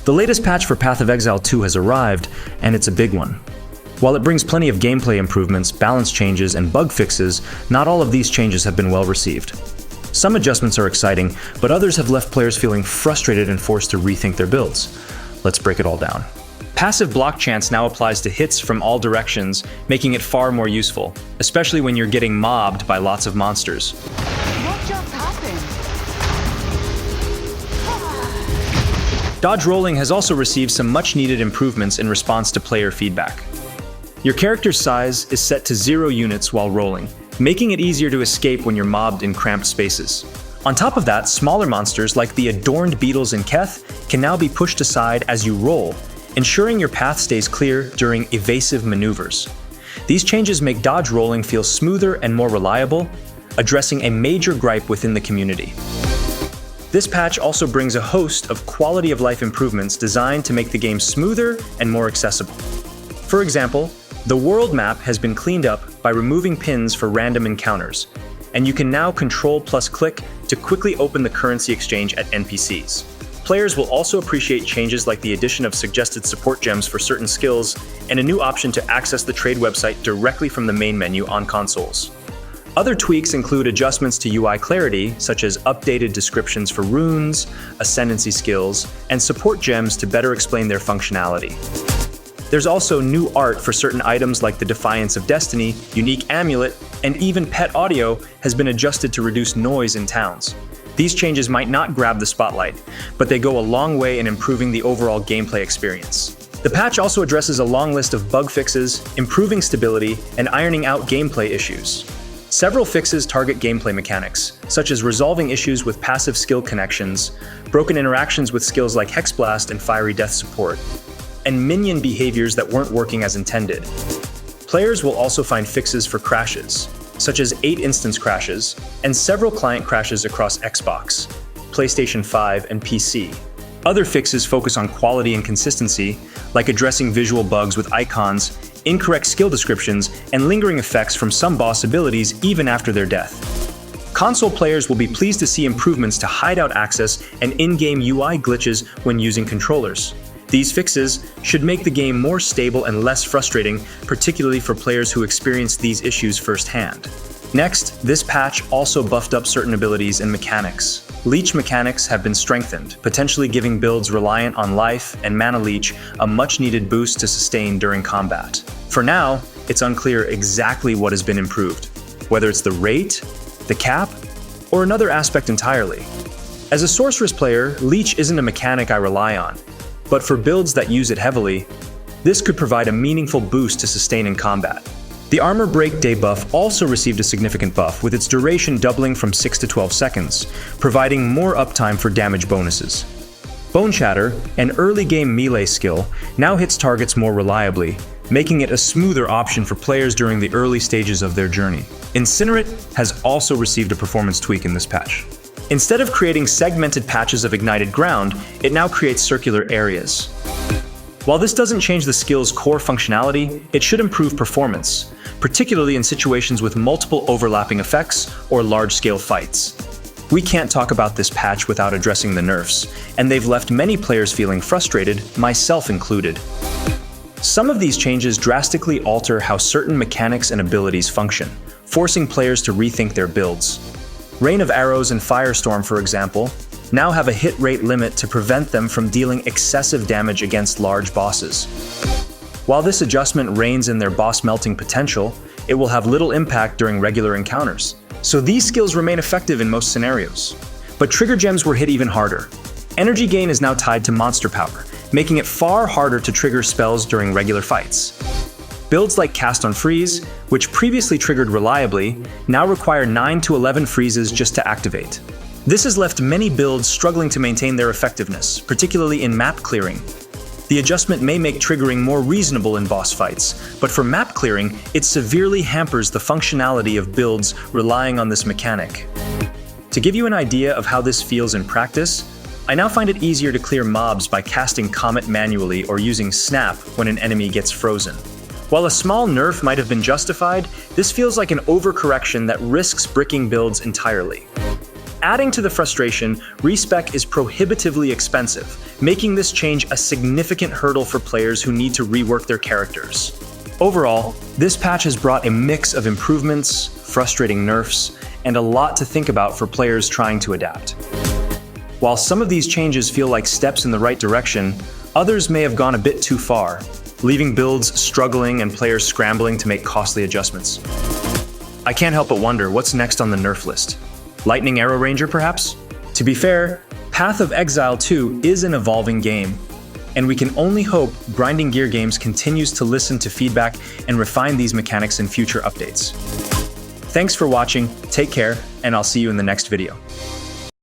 The latest patch for Path of Exile 2 has arrived, and it's a big one. While it brings plenty of gameplay improvements, balance changes, and bug fixes, not all of these changes have been well received. Some adjustments are exciting, but others have left players feeling frustrated and forced to rethink their builds. Let's break it all down. Passive block chance now applies to hits from all directions, making it far more useful, especially when you're getting mobbed by lots of monsters. What just happened? Dodge rolling has also received some much-needed improvements in response to player feedback. Your character's size is set to 0 units while rolling, making it easier to escape when you're mobbed in cramped spaces. On top of that, smaller monsters like the adorned beetles in Keth can now be pushed aside as you roll, ensuring your path stays clear during evasive maneuvers. These changes make dodge rolling feel smoother and more reliable, addressing a major gripe within the community. This patch also brings a host of quality-of-life improvements designed to make the game smoother and more accessible. For example, the world map has been cleaned up by removing pins for random encounters, and you can now control plus click to quickly open the currency exchange at NPCs. Players will also appreciate changes like the addition of suggested support gems for certain skills and a new option to access the trade website directly from the main menu on consoles. Other tweaks include adjustments to UI clarity, such as updated descriptions for runes, ascendancy skills, and support gems to better explain their functionality. There's also new art for certain items like the Defiance of Destiny, unique amulet, and even pet audio has been adjusted to reduce noise in towns. These changes might not grab the spotlight, but they go a long way in improving the overall gameplay experience. The patch also addresses a long list of bug fixes, improving stability, and ironing out gameplay issues. Several fixes target gameplay mechanics, such as resolving issues with passive skill connections, broken interactions with skills like Hexblast and Fiery Death support, and minion behaviors that weren't working as intended. Players will also find fixes for crashes, such as 8 instance crashes, and several client crashes across Xbox, PlayStation 5, and PC. Other fixes focus on quality and consistency, like addressing visual bugs with icons, incorrect skill descriptions, and lingering effects from some boss abilities even after their death. Console players will be pleased to see improvements to hideout access and in-game UI glitches when using controllers. These fixes should make the game more stable and less frustrating, particularly for players who experience these issues firsthand. Next, this patch also buffed up certain abilities and mechanics. Leech mechanics have been strengthened, potentially giving builds reliant on life and mana leech a much-needed boost to sustain during combat. For now, it's unclear exactly what has been improved, whether it's the rate, the cap, or another aspect entirely. As a sorceress player, leech isn't a mechanic I rely on, but for builds that use it heavily, this could provide a meaningful boost to sustain in combat. The armor break debuff also received a significant buff, with its duration doubling from 6 to 12 seconds, providing more uptime for damage bonuses. Bone Shatter, an early game melee skill, now hits targets more reliably, making it a smoother option for players during the early stages of their journey. Incinerate has also received a performance tweak in this patch. Instead of creating segmented patches of ignited ground, it now creates circular areas. While this doesn't change the skill's core functionality, it should improve performance, particularly in situations with multiple overlapping effects or large-scale fights. We can't talk about this patch without addressing the nerfs, and they've left many players feeling frustrated, myself included. Some of these changes drastically alter how certain mechanics and abilities function, forcing players to rethink their builds. Rain of Arrows and Firestorm, for example, now have a hit rate limit to prevent them from dealing excessive damage against large bosses. While this adjustment reins in their boss melting potential, it will have little impact during regular encounters. So these skills remain effective in most scenarios. But trigger gems were hit even harder. Energy gain is now tied to monster power, making it far harder to trigger spells during regular fights. Builds like Cast on Freeze, which previously triggered reliably, now require 9 to 11 freezes just to activate. This has left many builds struggling to maintain their effectiveness, particularly in map clearing. The adjustment may make triggering more reasonable in boss fights, but for map clearing, it severely hampers the functionality of builds relying on this mechanic. To give you an idea of how this feels in practice, I now find it easier to clear mobs by casting Comet manually or using Snap when an enemy gets frozen. While a small nerf might have been justified, this feels like an overcorrection that risks bricking builds entirely. Adding to the frustration, respec is prohibitively expensive, making this change a significant hurdle for players who need to rework their characters. Overall, this patch has brought a mix of improvements, frustrating nerfs, and a lot to think about for players trying to adapt. While some of these changes feel like steps in the right direction, others may have gone a bit too far, leaving builds struggling and players scrambling to make costly adjustments. I can't help but wonder what's next on the nerf list. Lightning Arrow Ranger, perhaps? To be fair, Path of Exile 2 is an evolving game, and we can only hope Grinding Gear Games continues to listen to feedback and refine these mechanics in future updates. Thanks for watching, take care, and I'll see you in the next video.